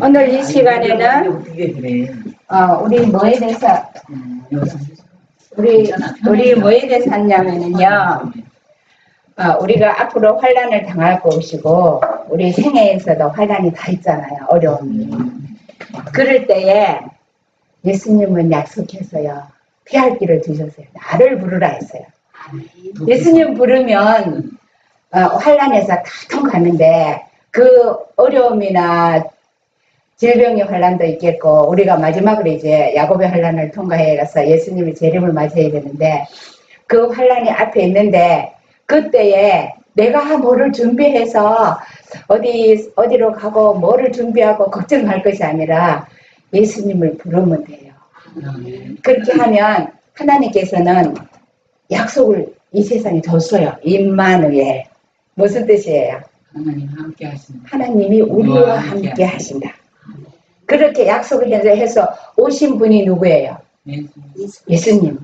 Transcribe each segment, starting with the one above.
오늘 이 시간에는 우리 뭐에 대해서 우리 뭐에 대해서 하냐면은요, 우리가 앞으로 환난을 당할 것이고 우리 생애에서도 환난이 다 있잖아요. 어려움이. 그럴 때에 예수님은 약속했어요. 피할 길을 주셨어요. 나를 부르라 했어요. 예수님 부르면 환난에서 다 통과하는데 그 어려움이나 질병의 환난도 있겠고, 우리가 마지막으로 이제 야곱의 환난을 통과해서 예수님의 재림을 맞이해야 되는데, 그 환난이 앞에 있는데 그때에 내가 뭐를 준비해서 어디로 가고 뭐를 준비하고 걱정할 것이 아니라 예수님을 부르면 돼요. 그렇게 하면 하나님께서는 약속을 이 세상에 줬어요. 임마누엘. 무슨 뜻이에요? 하나님 함께 하신다. 하나님이 우리와 함께 하신다. 그렇게 약속을 해서 오신 분이 누구예요? 예수님.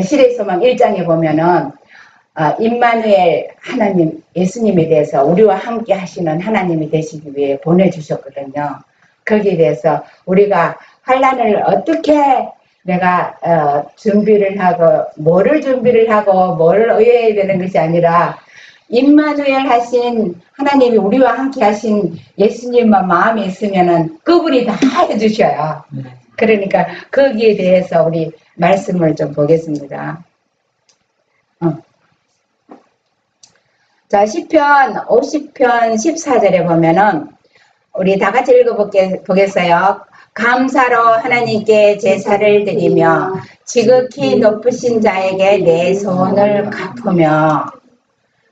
시대소망 1장에 보면은 임마누엘 하나님, 예수님에 대해서 우리와 함께 하시는 하나님이 되시기 위해 보내주셨거든요. 거기에 대해서 우리가 환난을 어떻게 내가 준비를 하고 뭐를 준비를 하고 뭘 의해야 되는 것이 아니라 임마누엘 하신 하나님이 우리와 함께 하신 예수님만 마음에 있으면은 그분이 다 해주셔요. 그러니까 거기에 대해서 우리 말씀을 좀 보겠습니다. 자, 시편 50편 14절에 보면은 우리 다 같이 읽어보겠어요. 감사로 하나님께 제사를 드리며 지극히 높으신 자에게 내 소원을 갚으며,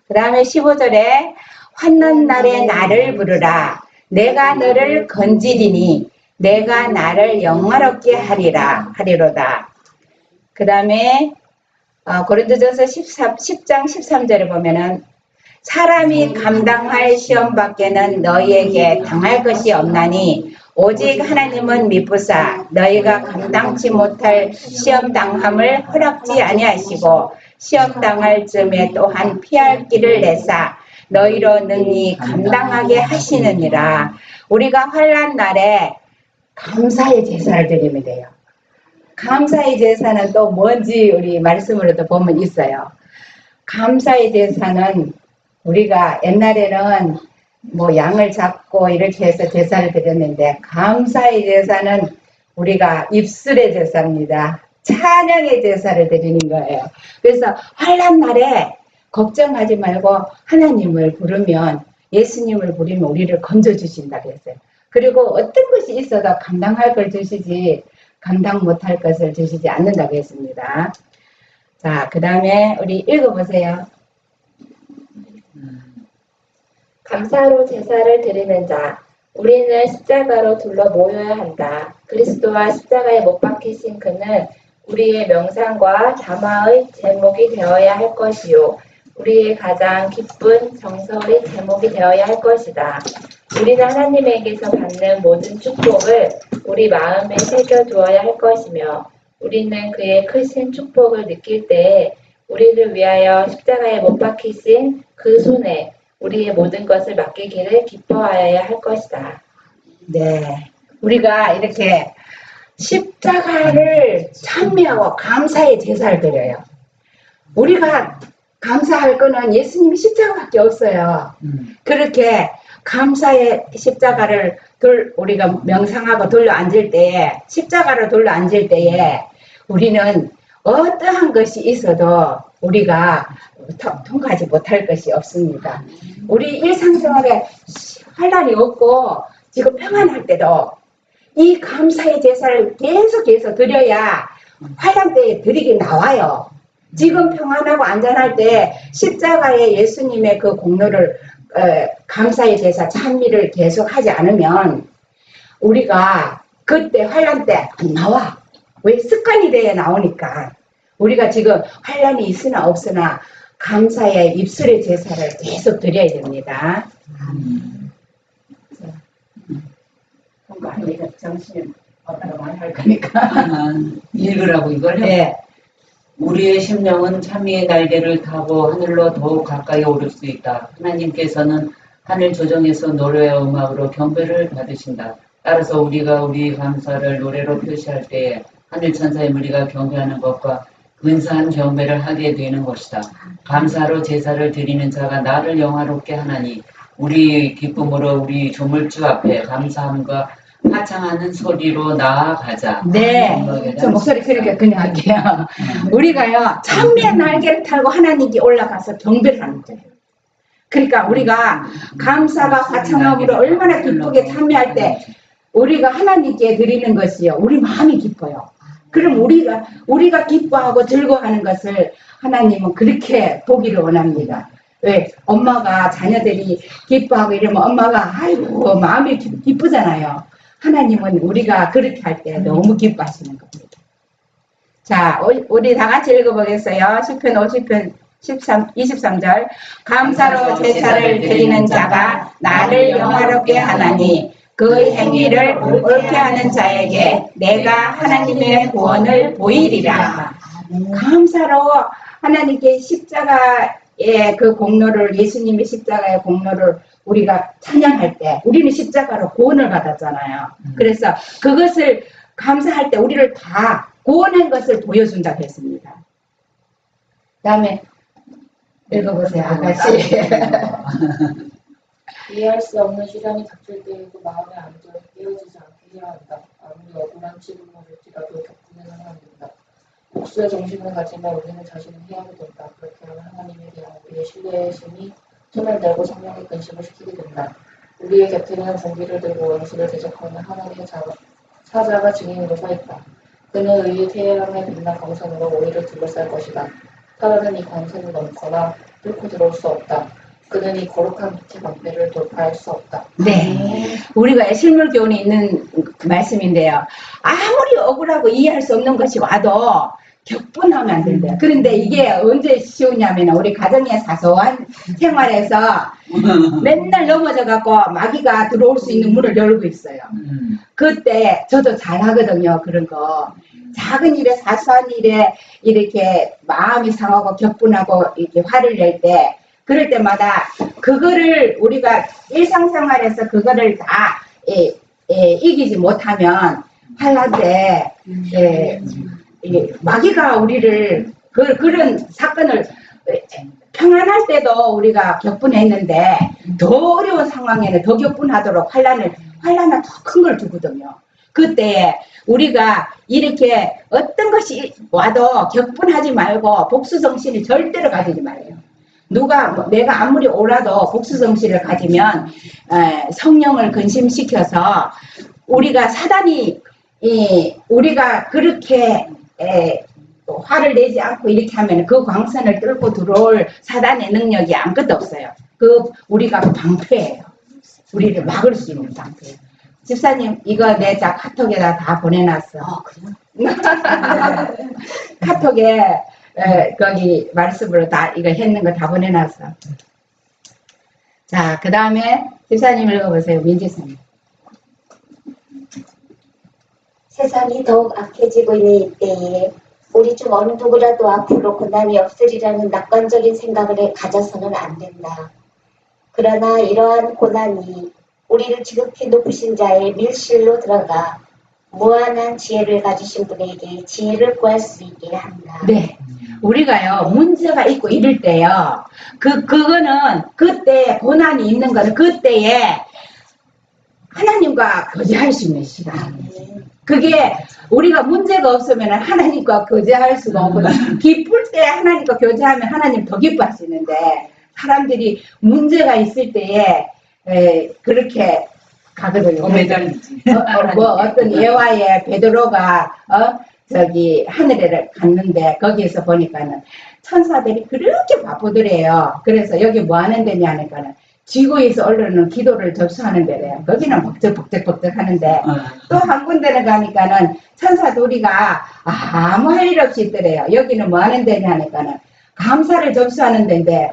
그 다음에 15절에 환난 날에 나를 부르라. 내가 너를 건지리니 내가 나를 영화롭게 하리로다. 그 다음에 고린도전서 10장 13절에 보면은 사람이 감당할 시험 밖에는 너희에게 당할 것이 없나니 오직 하나님은 미쁘사 너희가 감당치 못할 시험 당함을 허락지 아니하시고 시험 당할 즈음에 또한 피할 길을 내사 너희로 능히 감당하게 하시느니라. 우리가 환난 날에 감사의 제사를 드리면 돼요. 감사의 제사는 또 뭔지 우리 말씀으로도 보면 있어요. 감사의 제사는 우리가 옛날에는 뭐 양을 잡고 이렇게 해서 제사를 드렸는데, 감사의 제사는 우리가 입술의 제사입니다. 찬양의 제사를 드리는 거예요. 그래서 환난 날에 걱정하지 말고 하나님을 부르면, 예수님을 부르면 우리를 건져주신다고 했어요. 그리고 어떤 것이 있어도 감당할 걸 주시지 감당 못할 것을 주시지 않는다고 했습니다. 자, 그 다음에 우리 읽어보세요. 감사로 제사를 드리는 자, 우리는 십자가로 둘러 모여야 한다. 그리스도와 십자가에 못 박히신 그는 우리의 명상과 담화의 제목이 되어야 할 것이요, 우리의 가장 기쁜 정서의 제목이 되어야 할 것이다. 우리는 하나님에게서 받는 모든 축복을 우리 마음에 새겨두어야 할 것이며, 우리는 그의 크신 축복을 느낄 때에 우리를 위하여 십자가에 못 박히신 그 손에 우리의 모든 것을 맡기기를 기뻐하여야 할 것이다. 네, 우리가 이렇게 십자가를 찬미하고 감사의 제사를 드려요. 우리가 감사할 거는 예수님이 십자가밖에 없어요. 그렇게 감사의 십자가를 우리가 명상하고 둘러 앉을 때에, 십자가로 둘러 앉을 때에 우리는 어떠한 것이 있어도 우리가 통과하지 못할 것이 없습니다. 우리 일상생활에 환난이 없고 지금 평안할 때도 이 감사의 제사를 계속해서 드려야 환난 때에 드리게 나와요. 지금 평안하고 안전할 때 십자가에 예수님의 그 공로를 감사의 제사 찬미를 계속 하지 않으면 우리가 그때 환난 때 안 나와. 왜? 습관이 돼야 나오니까. 우리가 지금 환난이 있으나 없으나 감사의 입술의 제사를 계속 드려야 됩니다. 통과하니까 정신은 어디로 말할 거니까. 읽으라고 이걸 해. 네. 우리의 심령은 참미의 날개를 타고 하늘로 더욱 가까이 오를 수 있다. 하나님께서는 하늘 조정에서 노래와 음악으로 경배를 받으신다. 따라서 우리가 우리 감사를 노래로 표시할 때에 하늘 천사의 무리가 경배하는 것과 근사한 경배를 하게 되는 것이다. 감사로 제사를 드리는 자가 나를 영화롭게 하나니 우리 기쁨으로 우리 조물주 앞에 감사함과 화창하는 소리로 나아가자. 네, 저 목소리 그렇게 그냥 할게요. 우리가요, 찬미의 날개를 타고 하나님께 올라가서 경배를 하는 거예요. 그러니까 우리가 감사가 화창함으로 얼마나 기쁘게 찬미할 때 우리가 하나님께 드리는 것이요, 우리 마음이 기뻐요. 그럼 우리가 기뻐하고 즐거워하는 것을 하나님은 그렇게 보기를 원합니다. 왜? 엄마가 자녀들이 기뻐하고 이러면 엄마가 아이고 마음이 기쁘잖아요. 하나님은 우리가 그렇게 할 때 너무 기뻐하시는 겁니다. 자, 우리 다 같이 읽어보겠어요. 시편 50편 23절. 감사로 제사를 드리는 자가 나를 영화롭게 하나니 그 행위를 옳게 하는 자에게 내가 하나님의 구원을 보이리라. 감사로 하나님께 십자가의 그 공로를, 예수님의 십자가의 공로를 우리가 찬양할 때 우리는 십자가로 구원을 받았잖아요. 그래서 그것을 감사할 때 우리를 다 구원한 것을 보여준다고 했습니다. 그 다음에 읽어보세요. 아가씨. 이해할 수 없는 시련이 닥칠 때에도 마음의 안정이 깨어지지 않게 해야 한다. 아무리 억울한 치료를 할지라도 격분해서는 안 된다. 복수의 정신을 가지면 우리는 자신을 해하게 된다. 그렇게 하면 하나님에 대한 우리의 신뢰심이 손을 내고 성령의 근심을 시키게 된다. 우리의 곁에는 공기를 들고 원수를 대적하는 하나님의 사자가 증인으로 서 있다. 그는 의의 태양의 빛나 광선으로 오히려 둘러쌀 것이다. 사자는 이 광선을 넘거나 뚫고 들어올 수 없다. 그는 이 거룩한 빛의 방패를 돌파할 수 없다. 네, 우리가 실물교훈에 있는 말씀인데요. 아무리 억울하고 이해할 수 없는 것이 와도 격분하면 안 된대요. 그런데 이게 언제 쉬우냐면 우리 가정의 사소한 생활에서 맨날 넘어져갖고 마귀가 들어올 수 있는 문을 열고 있어요. 그때 저도 잘 하거든요. 그런 거. 작은 일에 사소한 일에 이렇게 마음이 상하고 격분하고 이렇게 화를 낼 때 그럴 때마다 그거를 우리가 일상생활에서 그거를 다 이기지 못하면 화날 때 마귀가 우리를 그런 사건을 평안할 때도 우리가 격분했는데 더 어려운 상황에는 더 격분하도록 환란을 더 큰 걸 주거든요. 그때 우리가 이렇게 어떤 것이 와도 격분하지 말고 복수정신을 절대로 가지지 말아요. 내가 아무리 옳아도 복수정신을 가지면 성령을 근심시켜서 우리가 사단이 우리가 그렇게 화를 내지 않고 이렇게 하면 그 광선을 뚫고 들어올 사단의 능력이 아무것도 없어요. 우리가 방패예요. 우리를 막을 수 있는 방패예요. 집사님, 이거 내 카톡에다 다 보내놨어. 그래요? 카톡에 거기 말씀으로 다 이거 했는 거 다 보내놨어. 자, 그 다음에 집사님 읽어보세요. 민지사님. 세상이 더욱 악해지고 있는 이때에 우리 중 어느 누구라도 앞으로 고난이 없으리라는 낙관적인 생각을 가져서는 안 된다. 그러나 이러한 고난이 우리를 지극히 높으신 자의 밀실로 들어가 무한한 지혜를 가지신 분에게 지혜를 구할 수 있게 한다. 네. 우리가요, 문제가 있고 이럴 때요, 그거는 그때 고난이 있는 거는 그때에 하나님과 교제할 수 있는 시간. 그게 우리가 문제가 없으면 하나님과 교제할 수가 없거든. 기쁠 때 하나님과 교제하면 하나님 더 기뻐하시는데 사람들이 문제가 있을 때에 그렇게 가거든요. 매달리지. 어떤 예화에 베드로가 하늘에 갔는데 거기에서 보니까는 천사들이 그렇게 바쁘더래요. 그래서 여기 뭐 하는 데냐 하니까는 지구에서 올라오는 기도를 접수하는 데래요. 거기는 벅적벅적 하는데 또 한 군데는 가니까는 천사 둘이가 아무 할 일 없이 있더래요. 여기는 뭐 하는 데냐 하니까는 감사를 접수하는 데인데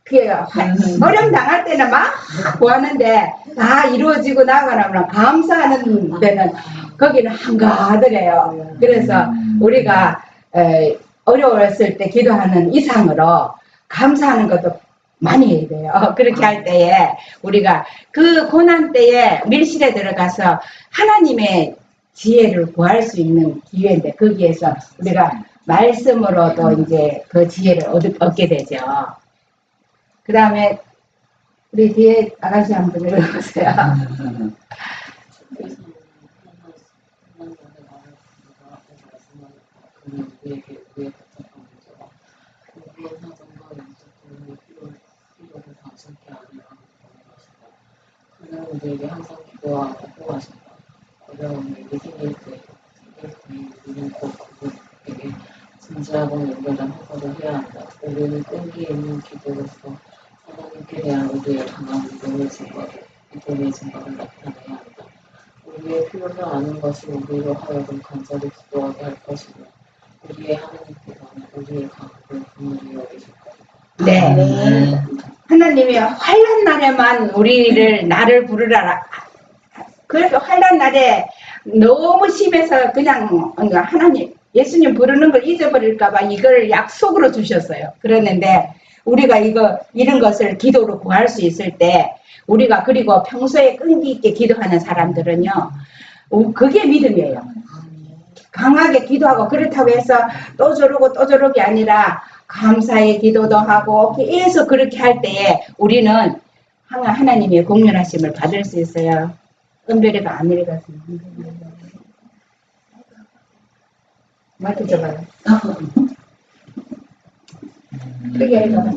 그게 어려움 당할 때는 막 구하는데 다 이루어지고 나가면 감사하는 데는 거기는 한가하더래요. 그래서 우리가 어려웠을 때 기도하는 이상으로 감사하는 것도 많이 해야 돼요. 그렇게 할 때에 우리가 그 고난 때에 밀실에 들어가서 하나님의 지혜를 구할 수 있는 기회인데 거기에서 우리가 말씀으로도 이제 그 지혜를 얻게 되죠. 그 다음에 우리 뒤에 아가씨 한번 읽어보세요. 그는 우리에게 항상 기도하고 구하신다. 어려움이 생길 때 우리는 꼭 그분에게 진지하고 연결한 헌금을 해야 한다. 우리는 끈기 있는 기도로서 하나님께 대한 우리의 강한 믿음의 증거를 나타내야 한다. 우리의 필요를 아는 것이 우리로 하여금 간절히 기도하게 할 것이며 우리의 하나님께서는 우리의 강함을 분명히 여기실 것이다. 네. 하나님이 환난 날에만 우리를 나를 부르라. 그래서 환난 날에 너무 심해서 그냥 하나님 예수님 부르는 걸 잊어버릴까봐 이걸 약속으로 주셨어요. 그랬는데 우리가 이런 것을 기도로 구할 수 있을 때 우리가 그리고 평소에 끈기 있게 기도하는 사람들은요, 그게 믿음이에요. 강하게 기도하고 그렇다고 해서 또 저러고 또 저러기 아니라 감사의 기도도 하고 계속 그렇게 할 때에 우리는 하나님의 공연하심을 받을 수 있어요. 은별이가 안 읽었어요. 맡겨줘봐요. 그게 읽어봐.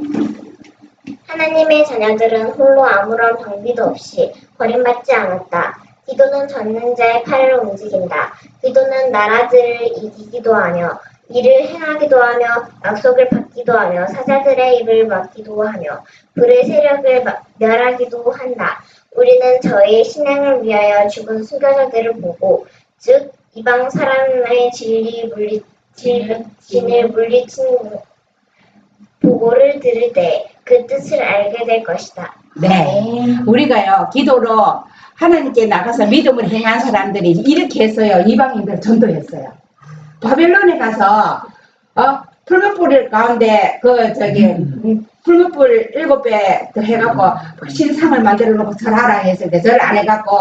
하나님의 자녀들은 홀로 아무런 방비도 없이 버림받지 않았다. 기도는 젖는 자의 팔을 움직인다. 기도는 나라들을 이기기도 하며 이를 행하기도 하며 약속을 받기도 하며 사자들의 입을 막기도 하며 불의 세력을 멸하기도 한다. 우리는 저희 신앙을 위하여 죽은 순교자들을 보고 즉 이방 사람의 진을 물리친 보고를 들을 때 그 뜻을 알게 될 것이다. 네. 우리가요, 기도로 하나님께 나가서 믿음을 행한 사람들이 이렇게 했어요. 이방인들 전도했어요. 바벨론에 가서, 풀무불 가운데, 풀무불 7배 더 해갖고, 신상을 만들어 놓고 절하라 했을 때, 절 안 해갖고,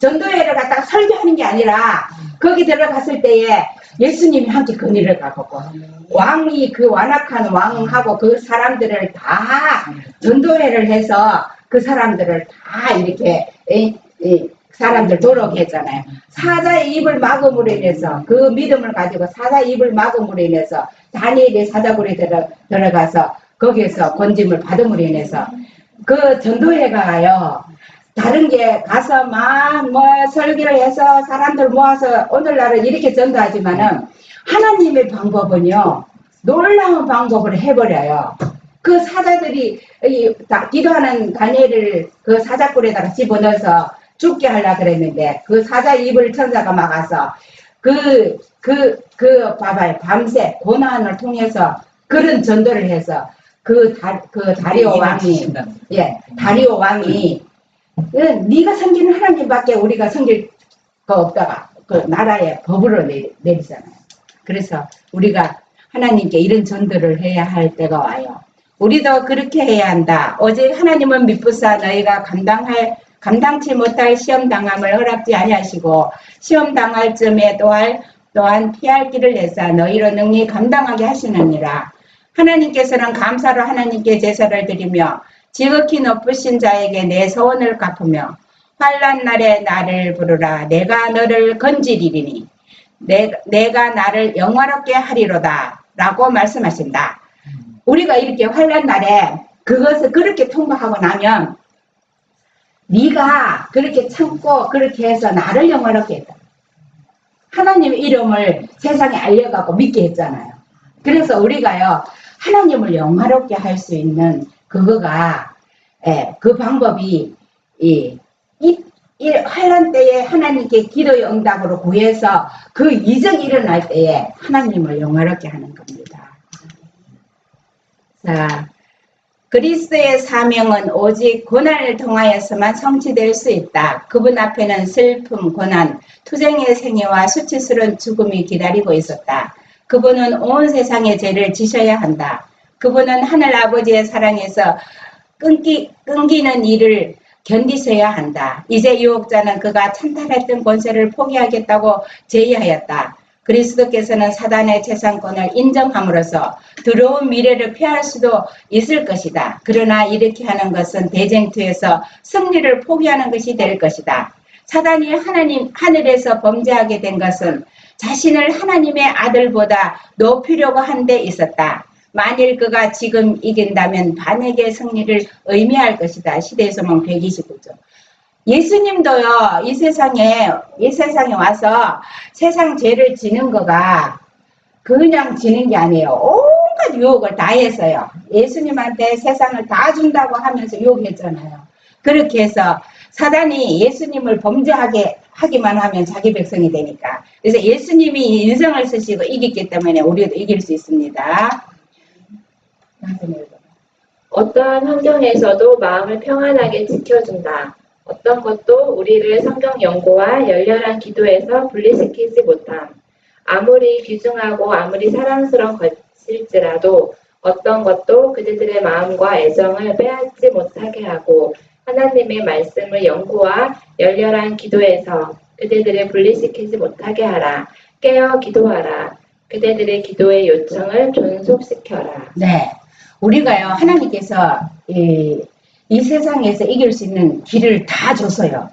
전도회를 갖다가 설교하는 게 아니라, 거기 들어갔을 때에 예수님이 함께 그 일을 가고, 왕이 그 완악한 왕하고 그 사람들을 다 전도회를 해서 그 사람들을 다 이렇게, 사람들 도로게 했잖아요. 사자의 입을 막음으로 인해서 그 믿음을 가지고 사자의 입을 막음으로 인해서 다니엘의 사자굴에 들어가서 거기에서 건짐을 받음으로 인해서 그 전도회가요. 다른 게 가서 막 설교를 해서 사람들 모아서 오늘날은 이렇게 전도하지만은 하나님의 방법은요. 놀라운 방법을 해버려요. 그 사자들이 기도하는 다니엘을 그 사자굴에다가 집어넣어서 죽게 하려고 그랬는데 그 사자 입을 천사가 막아서 봐봐요. 밤새 고난을 통해서 그런 전도를 해서 다리오 왕이 다리오 왕이 네가 섬기는 하나님밖에 우리가 섬길 거 없다가 그 나라의 법으로 내리잖아요. 그래서 우리가 하나님께 이런 전도를 해야 할 때가 와요. 우리도 그렇게 해야 한다. 오직 하나님은 미쁘사 너희가 감당치 못할 시험 당함을 허락지 아니하시고 시험 당할 쯤에 또한 피할 길을 내사 너희로 능히 감당하게 하시느니라. 하나님께서는 감사로 하나님께 제사를 드리며 지극히 높으신 자에게 내 소원을 갚으며 환난 날에 나를 부르라. 내가 너를 건지리니 내가 나를 영화롭게 하리로다 라고 말씀하신다. 우리가 이렇게 환난 날에 그것을 그렇게 통과하고 나면 네가 그렇게 참고 그렇게 해서 나를 영화롭게 했다. 하나님의 이름을 세상에 알려갖고 믿게 했잖아요. 그래서 우리가요 하나님을 영화롭게 할 수 있는 그거가 그 방법이 이 환난 때에 하나님께 기도의 응답으로 구해서 그 이적이 일어날 때에 하나님을 영화롭게 하는 겁니다. 자, 그리스도의 사명은 오직 고난을 통하여서만 성취될 수 있다. 그분 앞에는 슬픔, 고난, 투쟁의 생애와 수치스러운 죽음이 기다리고 있었다. 그분은 온 세상의 죄를 지셔야 한다. 그분은 하늘 아버지의 사랑에서 끊기는 일을 견디셔야 한다. 이제 유혹자는 그가 찬탈했던 권세를 포기하겠다고 제의하였다. 그리스도께서는 사단의 재산권을 인정함으로써 두려운 미래를 피할 수도 있을 것이다. 그러나 이렇게 하는 것은 대쟁투에서 승리를 포기하는 것이 될 것이다. 사단이 하늘에서 범죄하게 된 것은 자신을 하나님의 아들보다 높이려고 한 데 있었다. 만일 그가 지금 이긴다면 반에게 승리를 의미할 것이다. 시대소망 129조. 예수님도요, 이 세상에 와서 세상 죄를 지는 거가 그냥 지는 게 아니에요. 온갖 유혹을 다 했어요. 예수님한테 세상을 다 준다고 하면서 유혹했잖아요. 그렇게 해서 사단이 예수님을 하기만 하면 자기 백성이 되니까. 그래서 예수님이 인성을 쓰시고 이겼기 때문에 우리도 이길 수 있습니다. 어떠한 환경에서도 마음을 평안하게 지켜준다. 어떤 것도 우리를 성경 연구와 열렬한 기도에서 분리시키지 못함. 아무리 귀중하고 아무리 사랑스러운 것일지라도 어떤 것도 그들의 마음과 애정을 빼앗지 못하게 하고 하나님의 말씀을 연구와 열렬한 기도에서 그대들을 분리시키지 못하게 하라. 깨어 기도하라. 그대들의 기도의 요청을 존속시켜라. 네. 우리가요, 하나님께서 이 세상에서 이길 수 있는 길을 다 줬어요.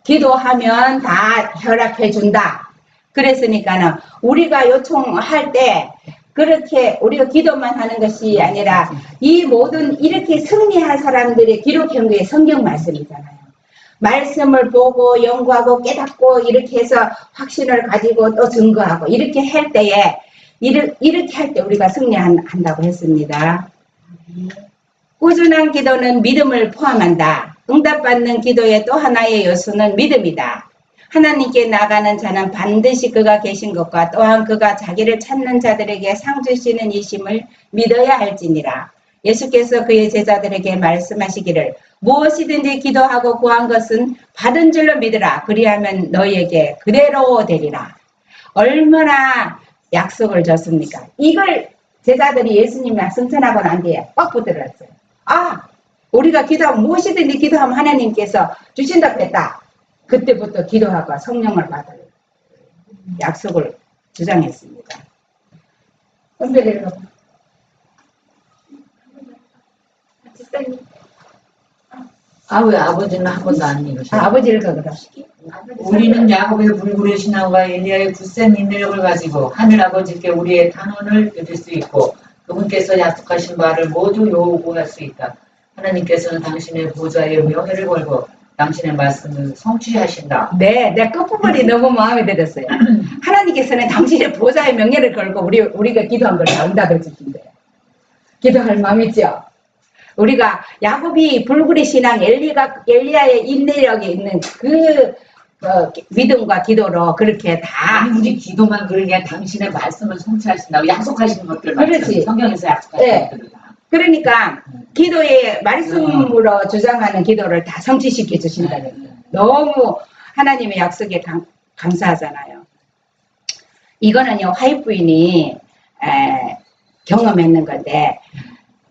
기도하면 다 허락해 준다. 그랬으니까는 우리가 요청할 때 그렇게 우리가 기도만 하는 것이 아니라 이 모든 이렇게 승리한 사람들의 기록한 게 성경 말씀이잖아요. 말씀을 보고 연구하고 깨닫고 이렇게 해서 확신을 가지고 또 증거하고 이렇게 할 때에 이렇게 할 때 우리가 승리한다고 했습니다. 꾸준한 기도는 믿음을 포함한다. 응답받는 기도의 또 하나의 요소는 믿음이다. 하나님께 나가는 자는 반드시 그가 계신 것과 또한 그가 자기를 찾는 자들에게 상 주시는 이심을 믿어야 할지니라. 예수께서 그의 제자들에게 말씀하시기를 무엇이든지 기도하고 구한 것은 받은 줄로 믿으라. 그리하면 너희에게 그대로 되리라. 얼마나 약속을 줬습니까? 이걸 제자들이 예수님이랑 승천하고 난 뒤에 꽉 붙들었어요. 우리가 기도하면 무엇이든지 기도하면 하나님께서 주신다고 했다. 그때부터 기도하고 성령을 받을 약속을 주장했습니다. 선배님, 집사님. 왜 아버지는 한 번도 안 읽으셔? 아버지를 그거다. 우리는 야곱의 불굴의 신앙과 엘리야의 굳센 인내력을 가지고 하늘 아버지께 우리의 단언을 드릴 수 있고 그분께서 약속하신 바를 모두 요구할 수 있다. 하나님께서는 당신의 보좌에 명예를 걸고 당신의 말씀을 성취하신다. 네, 내 끝부분이 너무 마음에 들었어요. 하나님께서는 당신의 보좌의 명예를 걸고 우리가 기도한 걸 다 응답해 주신대요. 기도할 마음 있죠? 우리가 야곱이 불굴의 신앙 엘리야의 인내력이 있는 그 믿음과 기도로 그렇게 다. 아니 우리 기도만 그런 게 아니라 당신의 말씀을 성취하신다고 약속하시는 것들 그렇지. 성경에서 약속하신 네. 것들을 다. 그러니까 기도의 말씀으로 주장하는 기도를 다 성취시켜 주신다는 거예요. 너무 하나님의 약속에 감사하잖아요. 이거는요 화이트 부인이 경험했는 건데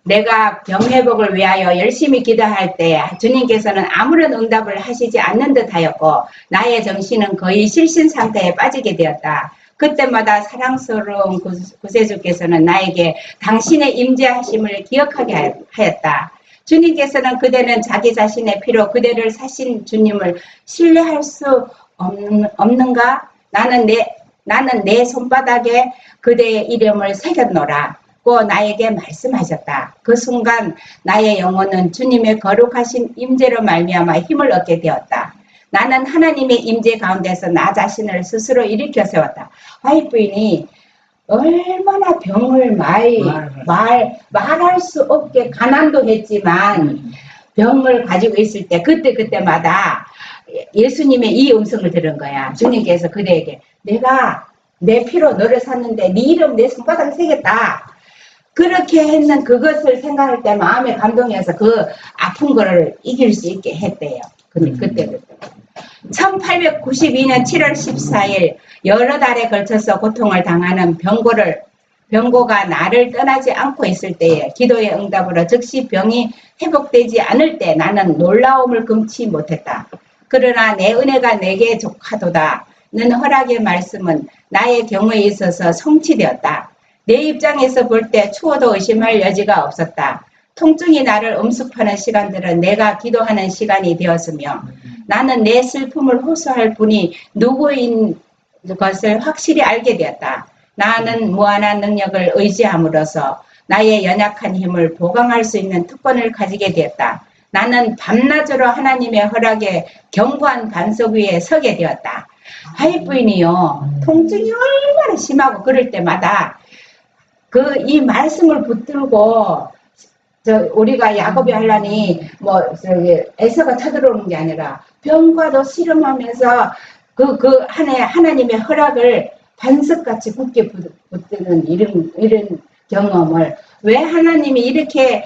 내가 병회복을 위하여 열심히 기도할 때 주님께서는 아무런 응답을 하시지 않는 듯 하였고 나의 정신은 거의 실신 상태에 빠지게 되었다. 그때마다 사랑스러운 구세주께서는 나에게 당신의 임재하심을 기억하게 하였다. 주님께서는 그대는 자기 자신의 피로 그대를 사신 주님을 신뢰할 수 없는가? 나는 내 손바닥에 그대의 이름을 새겼노라. 고 나에게 말씀하셨다. 그 순간 나의 영혼은 주님의 거룩하신 임재로 말미암아 힘을 얻게 되었다. 나는 하나님의 임재 가운데서 나 자신을 스스로 일으켜 세웠다. 화이트 부인이 얼마나 병을 말할 수 없게 가난도 했지만 병을 가지고 있을 때 그때마다 예수님의 이 음성을 들은 거야. 주님께서 그대에게 내가 내 피로 너를 샀는데 네 이름 내 손바닥에 새겼다. 그렇게 했는 그것을 생각할 때 마음에 감동해서 그 아픈 거를 이길 수 있게 했대요. 근데 그때부터. 1892년 7월 14일 여러 달에 걸쳐서 고통을 당하는 병고를 병고가 나를 떠나지 않고 있을 때에 기도의 응답으로 즉시 병이 회복되지 않을 때 나는 놀라움을 금치 못했다. 그러나 내 은혜가 내게 족하도다. 는 허락의 말씀은 나의 경우에 있어서 성취되었다. 내 입장에서 볼 때 추워도 의심할 여지가 없었다. 통증이 나를 엄습하는 시간들은 내가 기도하는 시간이 되었으며 나는 내 슬픔을 호소할 분이 누구인 것을 확실히 알게 되었다. 나는 무한한 능력을 의지함으로써 나의 연약한 힘을 보강할 수 있는 특권을 가지게 되었다. 나는 밤낮으로 하나님의 허락에 견고한 반석 위에 서게 되었다. 화이트부인이요, 통증이 얼마나 심하고 그럴 때마다 이 말씀을 붙들고 우리가 야곱이 하려니 에서가 쳐들어오는 게 아니라 병과도 씨름하면서 하나님의 허락을 반석같이 굳게 붙드는 이런 경험을, 왜 하나님이 이렇게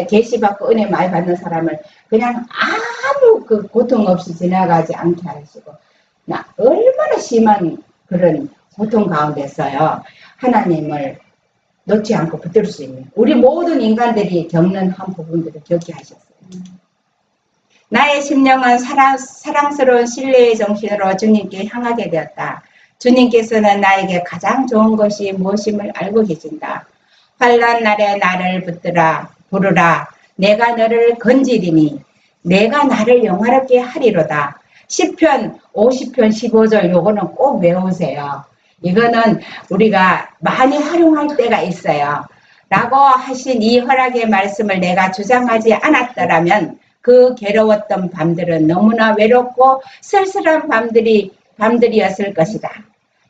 계시받고 은혜 많이 받는 사람을 그냥 아무 고통 없이 지나가지 않게 하시고, 얼마나 심한 그런 고통 가운데서요 하나님을 놓지 않고 붙들 수 있는, 우리 모든 인간들이 겪는 한 부분들을 겪게 하셨어요. 나의 심령은 사랑스러운 신뢰의 정신으로 주님께 향하게 되었다. 주님께서는 나에게 가장 좋은 것이 무엇임을 알고 계신다. 환난 날에 나를 부르라. 내가 너를 건지리니 내가 나를 영화롭게 하리로다. 시편 50편 15절 요거는 꼭 외우세요. 이거는 우리가 많이 활용할 때가 있어요. 라고 하신 이 허락의 말씀을 내가 주장하지 않았더라면 그 괴로웠던 밤들은 너무나 외롭고 쓸쓸한 밤들이었을 것이다.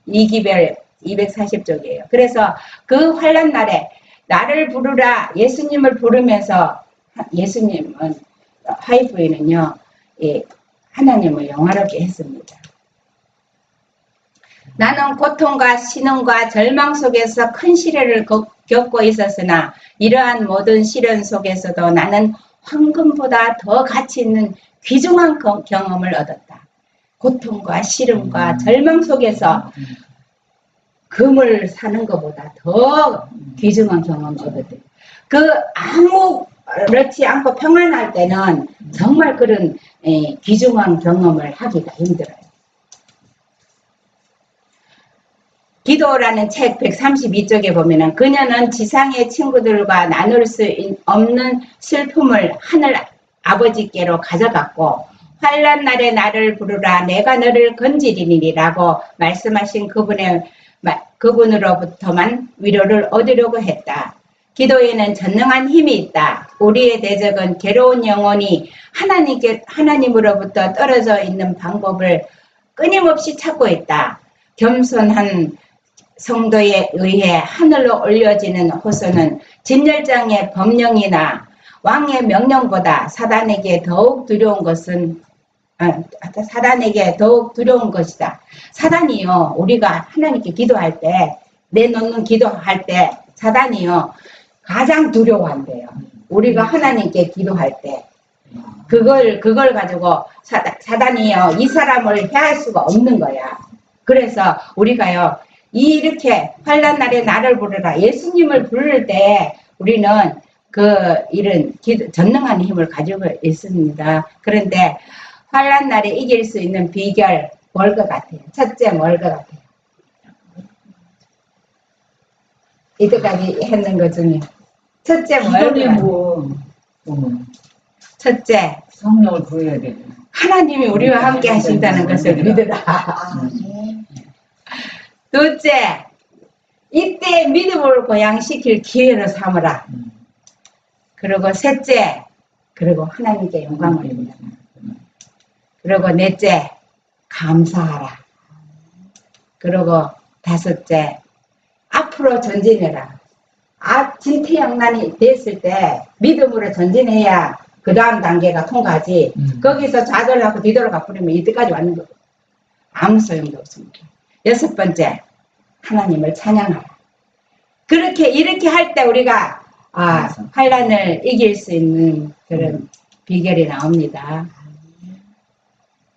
이기별 240쪽이에요. 그래서 그 환난 날에 나를 부르라, 예수님을 부르면서, 예수님은 화이트부인은요 하나님을 영화롭게 했습니다. 나는 고통과 신음과 절망 속에서 큰 시련을 겪고 있었으나 이러한 모든 시련 속에서도 나는 황금보다 더 가치 있는 귀중한 경험을 얻었다. 고통과 시름과 절망 속에서 금을 사는 것보다 더 귀중한 경험을 얻었다. 아무렇지 않고 평안할 때는 정말 그런 귀중한 경험을 하기가 힘들어요. 기도라는 책 132쪽에 보면은 그녀는 지상의 친구들과 나눌 수 없는 슬픔을 하늘 아버지께로 가져갔고, 환난 날에 나를 부르라 내가 너를 건지리니라고 말씀하신 그분으로부터만 위로를 얻으려고 했다. 기도에는 전능한 힘이 있다. 우리의 대적은 괴로운 영혼이 하나님으로부터 떨어져 있는 방법을 끊임없이 찾고 있다. 겸손한 성도에 의해 하늘로 올려지는 호소는 진열장의 법령이나 왕의 명령보다 사단에게 더욱 두려운 것이다. 사단이요, 우리가 하나님께 기도할 때, 내놓는 기도할 때 사단이요 가장 두려워한대요. 우리가 하나님께 기도할 때 그걸 가지고 사단이요 이 사람을 해할 수가 없는 거야. 그래서 우리가요 이렇게 환난 날에 나를 부르라, 예수님을 부를 때 우리는 이런 전능한 힘을 가지고 있습니다. 그런데 환난 날에 이길 수 있는 비결 뭘 것 같아요? 첫째 뭘 것 같아요? 이때까지 했는 것 중에 첫째 뭘 것 같아요? 첫째, 성령을 구해야 돼. 하나님이 우리와 함께 하신다는 것을 믿으라. 둘째, 이때 믿음을 고양시킬 기회로 삼으라. 그리고 셋째, 그리고 하나님께 영광을 드리라. 그리고 넷째, 감사하라. 그리고 다섯째, 앞으로 전진해라. 진퇴양난이 됐을 때 믿음으로 전진해야 그 다음 단계가 통과하지. 거기서 좌절하고 뒤돌아가 버리면 이때까지 왔는 거고 아무 소용도 없습니다. 여섯 번째, 하나님을 찬양하라. 이렇게 할 때 우리가 환난을 이길 수 있는 그런 비결이 나옵니다.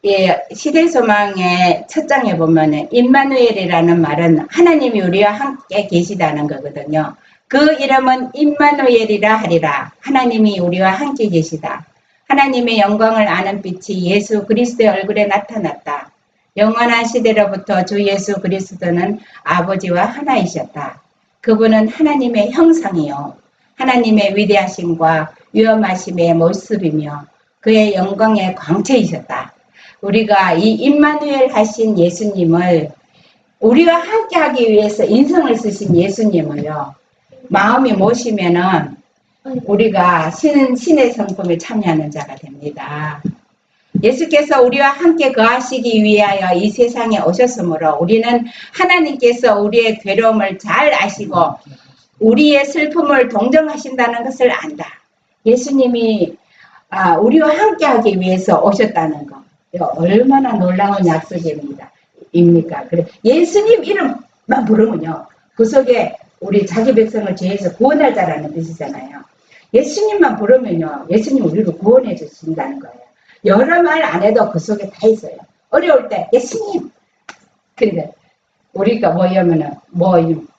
예, 시대소망의 첫 장에 보면은 임마누엘이라는 말은 하나님이 우리와 함께 계시다는 거거든요. 그 이름은 임마누엘이라 하리라. 하나님이 우리와 함께 계시다. 하나님의 영광을 아는 빛이 예수 그리스도의 얼굴에 나타났다. 영원한 시대로부터 주 예수 그리스도는 아버지와 하나이셨다. 그분은 하나님의 형상이요 하나님의 위대하심과 위엄하심의 모습이며 그의 영광의 광채이셨다. 우리가 이 임마누엘 하신 예수님을 우리와 함께 하기 위해서 인성을 쓰신 예수님을요 마음이 모시면은 우리가 신의 성품에 참여하는 자가 됩니다. 예수께서 우리와 함께 거하시기 위하여 이 세상에 오셨으므로 우리는 하나님께서 우리의 괴로움을 잘 아시고 우리의 슬픔을 동정하신다는 것을 안다. 예수님이 우리와 함께 하기 위해서 오셨다는 거. 얼마나 놀라운 약속입니다. 그래 예수님 이름만 부르면요. 그 속에 우리 자기 백성을 죄에서 구원할 자라는 뜻이잖아요. 예수님만 부르면요. 예수님 우리를 구원해 주신다는 거예요. 여러 말 안 해도 그 속에 다 있어요. 어려울 때 예수님. 근데 우리가 뭐냐면은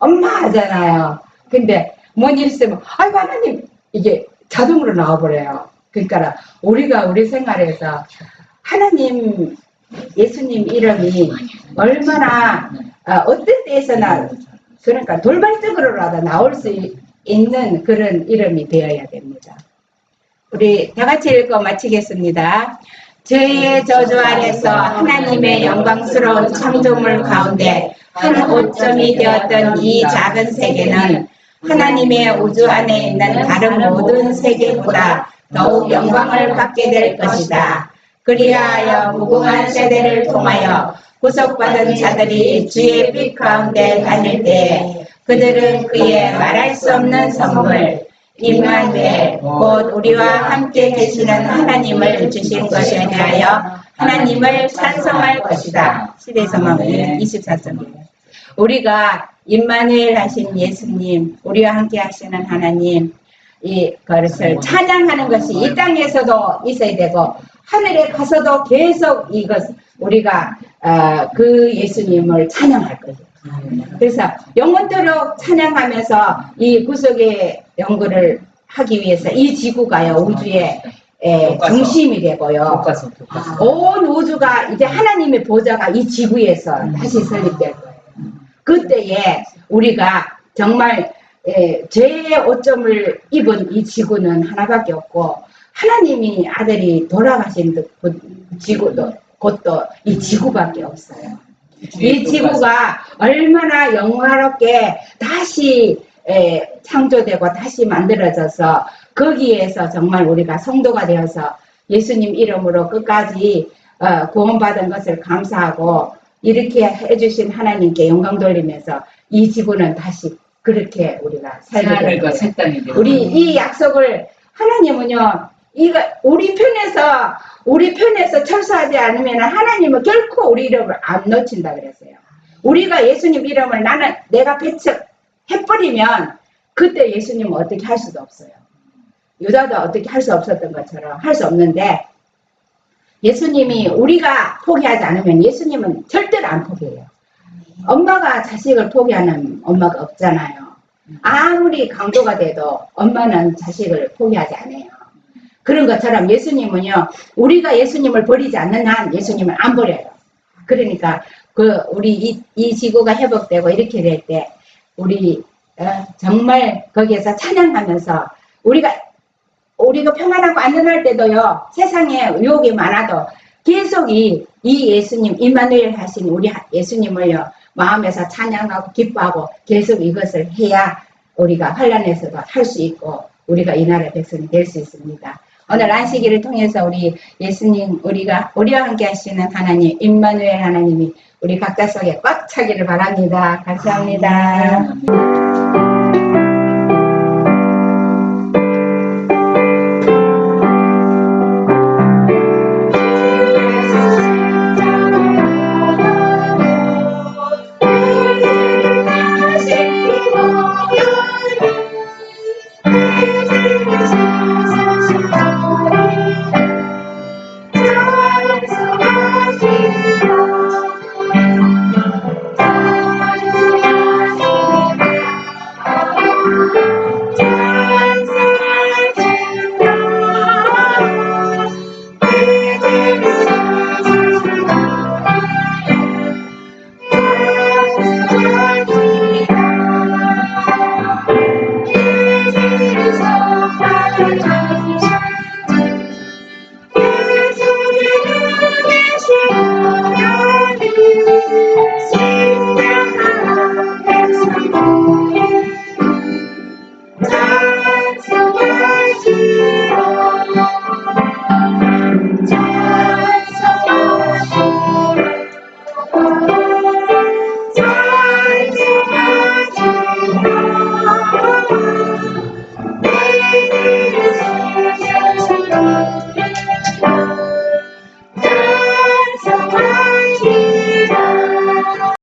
엄마 하잖아요. 근데 뭔 일 있으면 아이고 하나님 이게 자동으로 나와버려요. 그러니까 우리가 우리 생활에서 하나님 예수님 이름이 얼마나 어떤 때에서나 그러니까 돌발적으로라도 나올 수 있는 그런 이름이 되어야 됩니다. 우리 다 같이 읽어 마치겠습니다. 죄의 저주 아래서 하나님의 영광스러운 창조물 가운데 한 오점이 되었던 이 작은 세계는 하나님의 우주 안에 있는 다른 모든 세계보다 더욱 영광을 받게 될 것이다. 그리하여 무궁한 세대를 통하여 구속받은 자들이 주의 빛 가운데 다닐 때에 그들은 그의 말할 수 없는 선물 임마누엘 곧 우리와 함께 계시는 하나님을 주신 것에 대하여 하나님을 찬송할 것이다. 시대소망은 24점입니다. 우리가 임마누엘 하신 예수님, 우리와 함께 하시는 하나님, 그것을 찬양하는 것이 이 땅에서도 있어야 되고 하늘에 가서도 계속 우리가 그 예수님을 찬양할 거예요. 그래서 영원토록 찬양하면서 이 구속의 연구를 하기 위해서 이 지구가요 우주의 중심이 되고요. 온 우주가 이제 하나님의 보좌가 이 지구에서 다시 설립될 거예요. 그때에 우리가 정말 죄의 오점을 입은 이 지구는 하나밖에 없고 하나님이 아들이 돌아가신 지구도 곧또 이 지구밖에 없어요. 이 지구가 얼마나 영화롭게 다시 창조되고 다시 만들어져서 거기에서 정말 우리가 성도가 되어서 예수님 이름으로 끝까지 구원받은 것을 감사하고 이렇게 해주신 하나님께 영광 돌리면서 이 지구는 다시 그렇게 우리가 살게 되고 우리 이 약속을 하나님은요 우리 편에서 철수하지 않으면 하나님은 결코 우리 이름을 안 놓친다 그랬어요. 우리가 예수님 이름을 내가 배척해버리면 그때 예수님은 어떻게 할 수도 없어요. 유다도 어떻게 할 수 없었던 것처럼 할 수 없는데 예수님이 우리가 포기하지 않으면 예수님은 절대로 안 포기해요. 엄마가 자식을 포기하는 엄마가 없잖아요. 아무리 강도가 돼도 엄마는 자식을 포기하지 않아요. 그런 것처럼 예수님은요, 우리가 예수님을 버리지 않는 한 예수님을 안 버려요. 그러니까 우리 이 지구가 회복되고 이렇게 될 때 우리 정말 거기에서 찬양하면서 우리가 평안하고 안전할 때도요, 세상에 유혹이 많아도 계속 이 예수님, 임마누엘 하신 우리 예수님을요, 마음에서 찬양하고 기뻐하고 계속 이것을 해야 우리가 환난에서도 할 수 있고 우리가 이 나라의 백성이 될 수 있습니다. 오늘 안식일을 통해서 우리 예수님, 우리와 함께 하시는 하나님, 임마누엘 하나님이 우리 각자 속에 꽉 차기를 바랍니다. 감사합니다.